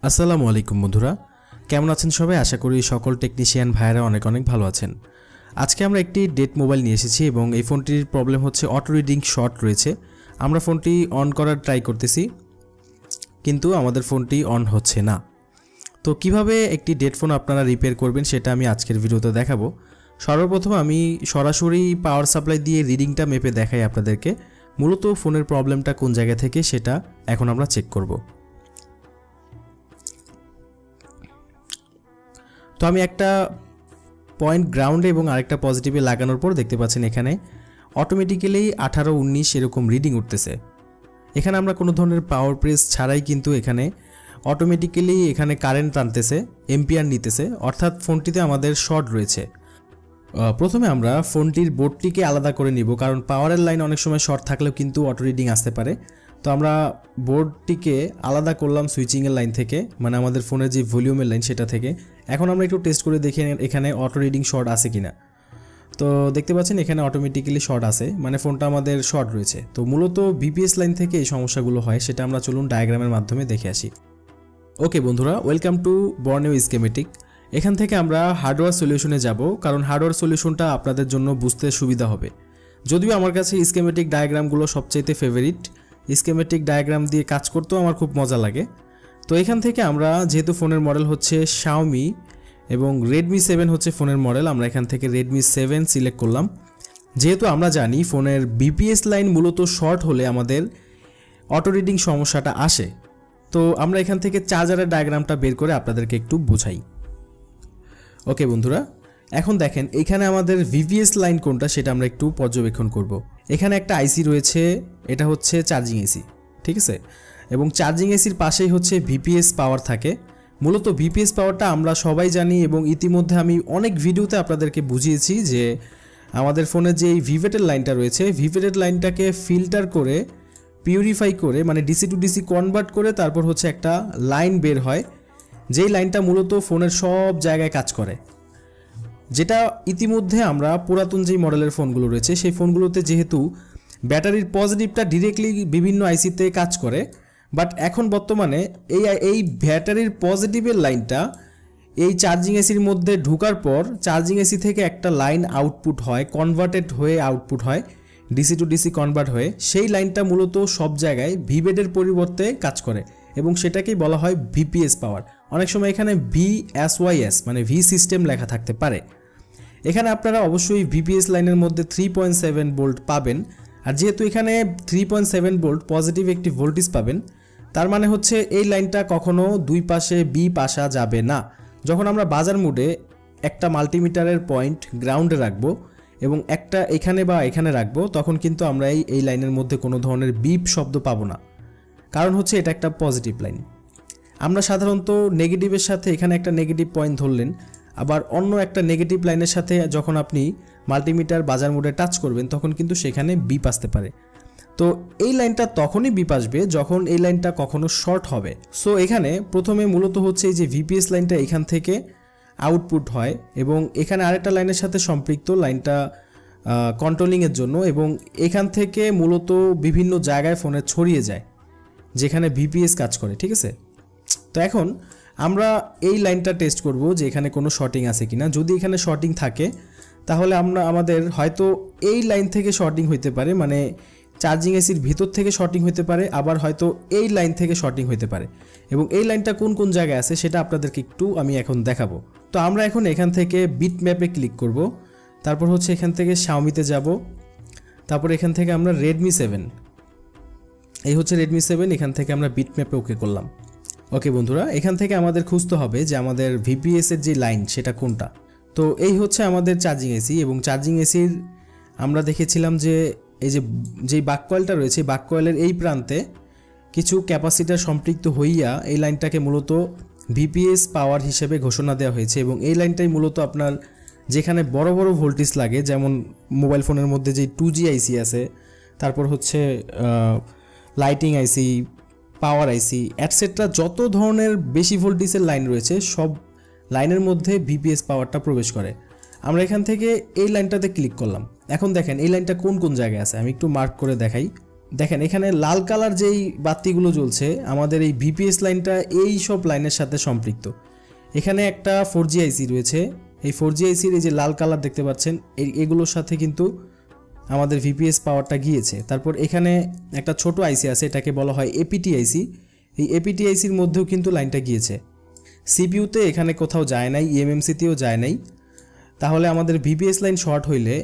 আসসালামু আলাইকুম বন্ধুরা, কেমন আছেন সবাই? আশা করি সকল টেকনিশিয়ান ভাইয়েরা অনেক ভালো আছেন। আজকে আমরা একটি ডেট মোবাইল নিয়ে এসেছি এবং এই ফোনটির প্রবলেম হচ্ছে অটো রিডিং শর্ট রয়েছে। আমরা ফোনটি অন করার ট্রাই করতেছি, কিন্তু আমাদের ফোনটি অন হচ্ছে না। তো কিভাবে একটি ডেট ফোন আপনারা রিপেয়ার করবেন সেটা আমি আজকের ভিডিওতে দেখাবো। সর্বপ্রথম আমি সরাসরি পাওয়ার সাপ্লাই দিয়ে রিডিংটা মেপে দেখাই আপনাদেরকে। মূলত ফোনের প্রবলেমটা কোন জায়গা থেকে সেটা এখন আমরা চেক করব। তো আমি একটা পয়েন্ট গ্রাউন্ডে এবং আরেকটা পজিটিভে লাগানোর পর দেখতে পাচ্ছেন এখানে অটোমেটিক্যালি 18-19 এরকম রিডিং উঠতেছে। এখানে আমরা কোনো ধরনের পাওয়ার প্রেস ছাড়াই কিন্তু এখানে অটোমেটিক্যালি এখানে কারেন্ট টানতেছে, এম্পিয়ার নিতেছে, অর্থাৎ ফোনটিতে আমাদের শর্ট রয়েছে। প্রথমে আমরা ফোনটির বোর্ডটিকে আলাদা করে নিব, কারণ পাওয়ারের লাইন অনেক সময় শর্ট থাকলেও কিন্তু অটো রিডিং আসতে পারে। তো আমরা বোর্ডটিকে আলাদা করলাম সুইচিংয়ের লাইন থেকে, মানে আমাদের ফোনের যে ভলিউমের লাইন সেটা থেকে। এখন আমরা একটু টেস্ট করে দেখি এখানে অটো রিডিং শর্ট আছে কিনা। তো দেখতে পাচ্ছেন এখানে অটোমেটিক্যালি শর্ট আছে, মানে ফোনটা আমাদের শর্ট রয়েছে। তো মূলত বিপিএস লাইন থেকে এই সমস্যাগুলো হয়, সেটা আমরা চলুন ডায়াগ্রামের মাধ্যমে দেখে আসি। ওকে বন্ধুরা, ওয়েলকাম টু বর্নেও স্কেমেটিক। এখান থেকে আমরা হার্ডওয়্যার সলিউশনে যাব, কারণ হার্ডওয়্যার সলিউশনটা আপনাদের জন্য বুঝতে সুবিধা হবে। যদিও আমার কাছে স্কেমেটিক ডায়াগ্রামগুলো সবচাইতে ফেভারিট, স্কেমেটিক ডায়াগ্রাম দিয়ে কাজ করতেও আমার খুব মজা লাগে। তো এখান থেকে আমরা, যেহেতু ফোনের মডেল হচ্ছে Xiaomi এবং Redmi 7 হচ্ছে ফোনের মডেল, আমরা এখান থেকে Redmi 7 সিলেক্ট করলাম। যেহেতু আমরা জানি ফোনের বিপিএস লাইন মূলত শর্ট হলে আমাদের অটো রিডিং সমস্যাটা আসে, তো আমরা এখান থেকে চার্জারের ডায়াগ্রামটা বের করে আপনাদেরকে একটু বোঝাই। ওকে বন্ধুরা, এখন দেখেন এখানে আমাদের ভিপিএস লাইন কোনটা সেটা আমরা একটু পর্যবেক্ষণ করব। এখানে একটা আইসি রয়েছে, এটা হচ্ছে চার্জিং এসি, ঠিক আছে? এবং চার্জিং এসির পাশেই হচ্ছে ভিপিএস পাওয়ার থাকে। মূলত ভিপিএস পাওয়ারটা আমরা সবাই জানি এবং ইতিমধ্যে আমি অনেক ভিডিওতে আপনাদেরকে বুঝিয়েছি যে আমাদের ফোনে যে এই ভিভেটের লাইনটা রয়েছে, ভিভেটের লাইনটাকে ফিল্টার করে, পিউরিফাই করে, মানে ডিসি টু ডিসি কনভার্ট করে তারপর হচ্ছে একটা লাইন বের হয়, যেই লাইনটা মূলত ফোনের সব জায়গায় কাজ করে। যেটা ইতিমধ্যে আমরা পুরাতন যেই মডেলের ফোনগুলো রয়েছে সেই ফোনগুলোতে যেহেতু ব্যাটারির পজিটিভটা ডিরেক্টলি বিভিন্ন আইসিতে কাজ করে, বাট এখন বর্তমানে এই ব্যাটারির পজিটিভের লাইনটা এই চার্জিং এসির মধ্যে ঢোকার পর চার্জিং এসি থেকে একটা লাইন আউটপুট হয়, কনভার্টেড হয়ে আউটপুট হয়, ডিসি টু ডিসি কনভার্ট হয়ে। সেই লাইনটা মূলত সব জায়গায় ভিভেডের পরিবর্তে কাজ করে এবং সেটাকেই বলা হয় ভিপিএস পাওয়ার। অনেক সময় এখানে ভিএসওয়াইএস মানে ভি সিস্টেম লেখা থাকতে পারে। এখানে আপনারা অবশ্যই ভিপিএস লাইনের মধ্যে 3.7 ভোল্ট পাবেন, আর যেহেতু এখানে 3.7 ভোল্ট পজিটিভ একটি ভোল্টেজ পাবেন, তার মানে হচ্ছে এই লাইনটা কখনো দুই পাশে বিপ আসা যাবে না। যখন আমরা বাজার মোডে একটা মাল্টিমিটারের পয়েন্ট গ্রাউন্ডে রাখবো এবং একটা এখানে বা এখানে রাখবো, তখন কিন্তু আমরা এই লাইনের মধ্যে কোনো ধরনের বিপ শব্দ পাবো না, কারণ হচ্ছে এটা একটা পজিটিভ লাইন। আমরা সাধারণত নেগেটিভের সাথে এখানে একটা নেগেটিভ পয়েন্ট ধরলেন, আবার অন্য একটা নেগেটিভ লাইনের সাথে যখন আপনি মাল্টিমিটার বাজার মোডে টাচ করবেন তখন কিন্তু সেখানে বিপ আসতে পারে। তো এই লাইনটা তখনই বিপ আসবে যখন এই লাইনটা কখনো শর্ট হবে। সো এখানে প্রথমে মূলত হচ্ছে এই যে ভিপিএস লাইনটা এখান থেকে আউটপুট হয় এবং এখানে আরেকটা লাইনের সাথে সম্পৃক্ত, লাইনটা কন্ট্রোলিংয়ের জন্য, এবং এখান থেকে মূলত বিভিন্ন জায়গায় ফোনে ছড়িয়ে যায় যেখানে ভিপিএস কাজ করে, ঠিক আছে? তো এখন আমরা এই লাইনটা টেস্ট করব যে এখানে কোনো শর্টিং আছে কিনা। যদি এখানে শর্টিং থাকে তাহলে আমাদের হয়তো এই লাইন থেকে শর্টিং হইতে পারে, মানে চার্জিং এসির ভিতর থেকে শর্টিং হতে পারে, আবার হয়তো এই লাইন থেকে শর্টিং হতে পারে। এবং এই লাইনটা কোন কোন জায়গায় আছে সেটা আপনাদেরকে একটু আমি এখন দেখাবো। তো আমরা এখন এখান থেকে বিট ম্যাপে ক্লিক করব, তারপর হচ্ছে এখান থেকে Xiaomiতে যাব, তারপর এখান থেকে আমরা Redmi 7, এই হচ্ছে Redmi 7, এখান থেকে আমরা বিট ম্যাপে ওকে করলাম। ওকে বন্ধুরা, এখান থেকে আমাদের খুঁজতে হবে যে আমাদের ভিপিএস এর যে লাইন সেটা কোনটা। তো এই হচ্ছে আমাদের চার্জিং এসি, এবং চার্জিং এসির আমরা দেখেছিলাম যে এই যেই বাককয়েলটা রয়েছে, বাককয়েলের এই প্রান্তে কিছু ক্যাপাসিটার সম্পৃক্ত হইয়া এই লাইনটাকে মূলত ভিপিএস পাওয়ার হিসেবে ঘোষণা দেওয়া হয়েছে। এবং এই লাইনটাই মূলত আপনার যেখানে বড় বড় ভোল্টেজ লাগে, যেমন মোবাইল ফোনের মধ্যে যে 2G আইসি আছে, তারপর হচ্ছে লাইটিং আইসি, পাওয়ার আইসি অ্যাটসেট্রা, যত ধরনের বেশি ভোল্টেজের লাইন রয়েছে সব লাইনের মধ্যে ভিপিএস পাওয়ারটা প্রবেশ করে। আমরা এখান থেকে এই লাইনটাতে ক্লিক করলাম। এখন দেখেন এই লাইনটা কোন কোন জায়গায় আছে, আমি একটু মার্ক করে দেখাই। দেখেন এখানে লাল কালার যেই বাতিগুলো জ্বলছে আমাদের এই ভিপিএস লাইনটা এই সব লাইনের সাথে সম্পৃক্ত। এখানে একটা 4G আইসি রয়েছে, এই 4G আইসির এই যে লাল কালার দেখতে পাচ্ছেন এগুলোর সাথে কিন্তু আমাদের ভিপিএস পাওয়ারটা গিয়েছে। তারপর এখানে একটা ছোট আইসি আছে, এটাকে বলা হয় এপিটি আইসি, এই এপিটি আইসির মধ্যেও কিন্তু লাইনটা গিয়েছে। সিপিইউতে এখানে কোথাও যায় নাই, ইএমএমসিতেও যায় নাই। তাহলে আমাদের ভিপিএস লাইন শর্ট হইলে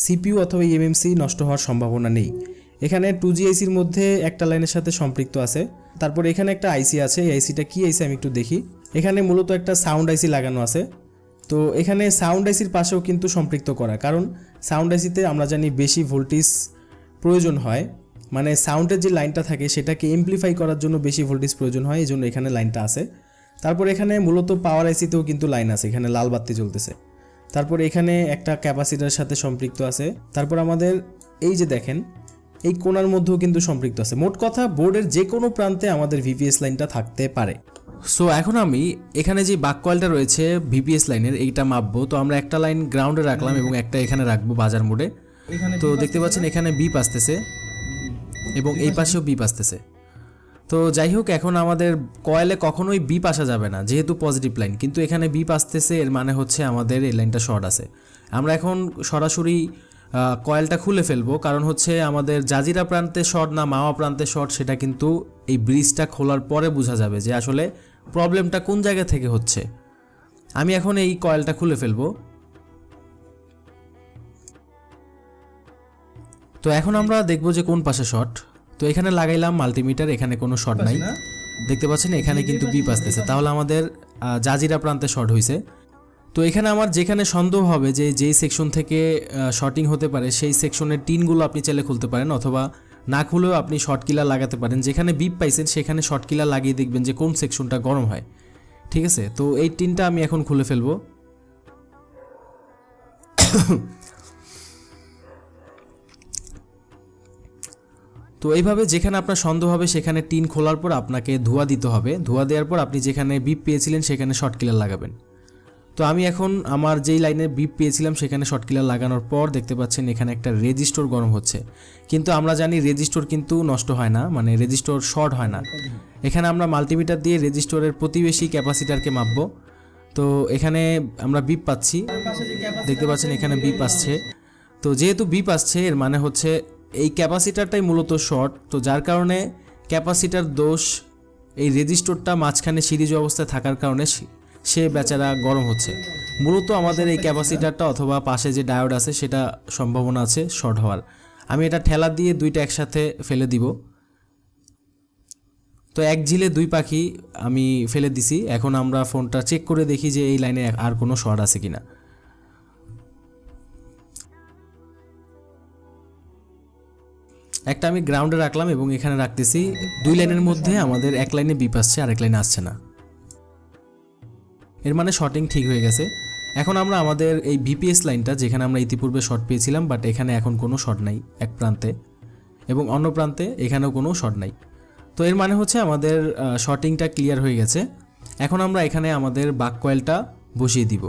সিপিইউ অথবা ইএমএমসি নষ্ট হওয়ার সম্ভাবনা নেই। এখানে 2G আইসির মধ্যে একটা লাইনের সাথে সম্পৃক্ত আছে। তারপর এখানে একটা আইসি আছে, এই আইসিটা কি আইসি আমি একটু দেখি। এখানে মূলত একটা সাউন্ড আইসি লাগানো আছে। তো এখানে সাউন্ড আইসির পাশেও কিন্তু সম্পৃক্ত করা, কারণ সাউন্ড আইসিতে আমরা জানি বেশি ভোল্টেজ প্রয়োজন হয়, মানে সাউন্ডের যে লাইনটা থাকে সেটাকে এমপ্লিফাই করার জন্য বেশি ভোল্টেজ প্রয়োজন হয়, এই জন্য এখানে লাইনটা আছে। তারপর এখানে মূলত পাওয়ার আইসিতেও কিন্তু লাইন আছে, এখানে লাল বাতি জ্বলতেছে। তারপর এখানে একটা ক্যাপাসিটারের সাথে সম্পৃক্ত আছে। তারপর আমাদের এই যে দেখেন এই কোণার মধ্যেও কিন্তু সম্পৃক্ত আছে। মোট কথা বোর্ডের যে কোনো প্রান্তে আমাদের ভিপিএস লাইনটা থাকতে পারে। সো এখন আমি এখানে যে বাক কয়েলটা রয়েছে ভিপিএস লাইনের এইটা মাপবো। তো আমরা একটা লাইন গ্রাউন্ডে রাখলাম এবং একটা এখানে রাখবো বাজার মোডে। তো দেখতে পাচ্ছেন এখানে বিপ আসতেছে এবং এই পাশেও বিপ আসতেছে। তো যাই হোক, এখন আমাদের কয়েলে কখনোই বিপ আসা যাবে না যেহেতু পজিটিভ লাইন, কিন্তু এখানে বিপ আসতেছে, এর মানে হচ্ছে আমাদের এই লাইনটা শর্ট আছে। আমরা এখন সরাসরি কয়েলটা খুলে ফেলবো, কারণ হচ্ছে আমাদের জাজিরা প্রান্তে শর্ট না মাওয়া প্রান্তে শর্ট সেটা কিন্তু এই ব্রিজটা খোলার পরে বোঝা যাবে যে আসলে প্রবলেমটা কোন জায়গা থেকে হচ্ছে। আমি এখন এই কয়েলটা খুলে ফেলবো। তো এখন আমরা দেখবো যে কোন পাশে শর্ট। তো এখানে লাগাইলাম মাল্টিমিটার, এখানে কোনো শর্ট নাই, দেখতে পাচ্ছেন এখানে কিন্তু বিপ আসতেছে, তাহলে আমাদের জাজিরা প্রান্তে শর্ট হয়েছে। তো এখানে আমার যেখানে সন্দেহ হবে যে যেই সেকশন থেকে শর্টিং হতে পারে সেই সেকশনের টিনগুলো আপনি চাইলে খুলতে পারেন, অথবা না খুলেও আপনি শর্ট কিলার লাগাতে পারেন। যেখানে বিপ পাইছেন সেখানে শর্ট কিলার লাগিয়ে দেখবেন যে কোন সেকশনটা গরম হয়। ঠিক আছে, তো এই টিনটা আমি এখন খুলে ফেলবো। তো এইভাবে যেখানে আপনার সন্দেহ হবে সেখানে টিন খোলার পর আপনাকে ধোঁয়া দিতে হবে। ধোঁয়া দেওয়ার পর আপনি যেখানে বিপ পেয়েছিলেন সেখানে শর্ট কিলার লাগাবেন। তো আমি এখন আমার যেই লাইনে বিপ পেয়েছিলাম সেখানে শর্ট কিলার লাগানোর পর দেখতে পাচ্ছেন এখানে একটা রেজিস্টর গরম হচ্ছে, কিন্তু আমরা জানি রেজিস্টর কিন্তু নষ্ট হয় না, মানে রেজিস্টর শর্ট হয় না। এখানে আমরা মাল্টিমিটার দিয়ে রেজিস্টরের প্রতিবেশী ক্যাপাসিটারকে মাপবো। তো এখানে আমরা বিপ পাচ্ছি, দেখতে পাচ্ছেন এখানে বিপ আসছে। তো যেহেতু বিপ আসছে এর মানে হচ্ছে এই ক্যাপাসিটারটাই মূলত শর্ট, তো যার কারণে ক্যাপাসিটার দোষ, এই রেজিস্টরটা মাঝখানে সিরিজ অবস্থায় থাকার কারণে সে বেচারা গরম হচ্ছে। মূলত আমাদের এই ক্যাপাসিটারটা অথবা পাশে যে ডায়োড আছে সেটা সম্ভাবনা আছে শর্ট হওয়ার। আমি এটা ঠেলা দিয়ে দুইটা একসাথে ফেলে দিব। তো এক ঝিলে দুই পাখি আমি ফেলে দিছি। এখন আমরা ফোনটা চেক করে দেখি যে এই লাইনে আর কোনো শর্ট আছে কিনা। একটা আমি গ্রাউন্ডে রাখলাম এবং এখানে রাখতেছি। দুই লাইনের মধ্যে আমাদের এক লাইনে বিপ আসছে আর এক লাইনে আসছে না, এর মানে শর্টিং ঠিক হয়ে গেছে। এখন আমরা আমাদের এই ভিপিএস লাইনটা যেখানে আমরা ইতিপূর্বে শর্ট পেয়েছিলাম, বাট এখানে এখন কোনো শর্ট নাই এক প্রান্তে, এবং অন্য প্রান্তে এখানেও কোনো শর্ট নাই। তো এর মানে হচ্ছে আমাদের শর্টিংটা ক্লিয়ার হয়ে গেছে। এখন আমরা এখানে আমাদের বাক কয়েলটা বসিয়ে দিব।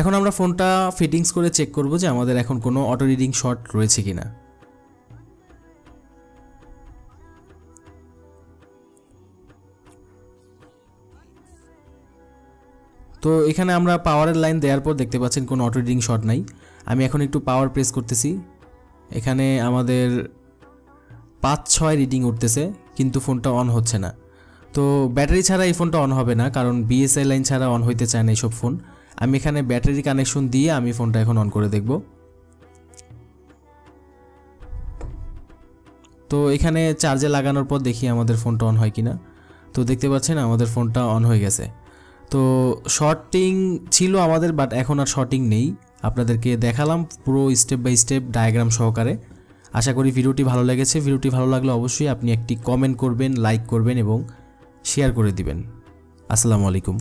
এখন আমরা ফোনটা ফিটিংস করে চেক করব যে আমাদের এখন কোনো অটো রিডিং শর্ট রয়েছে কিনা। তো এখানে আমরা পাওয়ারের লাইন দেওয়ার পর দেখতে পাচ্ছেন কোনো অটো রিডিং শর্ট নাই। আমি এখন একটু পাওয়ার প্রেস করতেছি, এখানে আমাদের 5-6 রিডিং উঠতেছে, কিন্তু ফোনটা অন হচ্ছে না। তো ব্যাটারি ছাড়া এই ফোনটা অন হবে না, কারণ বিএসআই লাইন ছাড়া অন হইতে চায় না এইসব ফোন। আমি এখানে ব্যাটারি কানেকশন দিয়ে আমি ফোনটা এখন অন করে দেখব। তো এখানে চার্জে লাগানোর পর দেখি আমাদের ফোনটা অন হয় কিনা। তো দেখতে পাচ্ছেন আমাদের ফোনটা অন হয়ে গেছে। তো শর্টিং ছিল আমাদের, বাট এখন আর শর্টিং নেই। আপনাদেরকে দেখালাম পুরো স্টেপ বাই স্টেপ ডায়াগ্রাম সহকারে। আশা করি ভিডিওটি ভালো লেগেছে। ভিডিওটি ভালো লাগলে অবশ্যই আপনি একটি কমেন্ট করবেন, লাইক করবেন এবং শেয়ার করে দিবেন। আসসালামু আলাইকুম।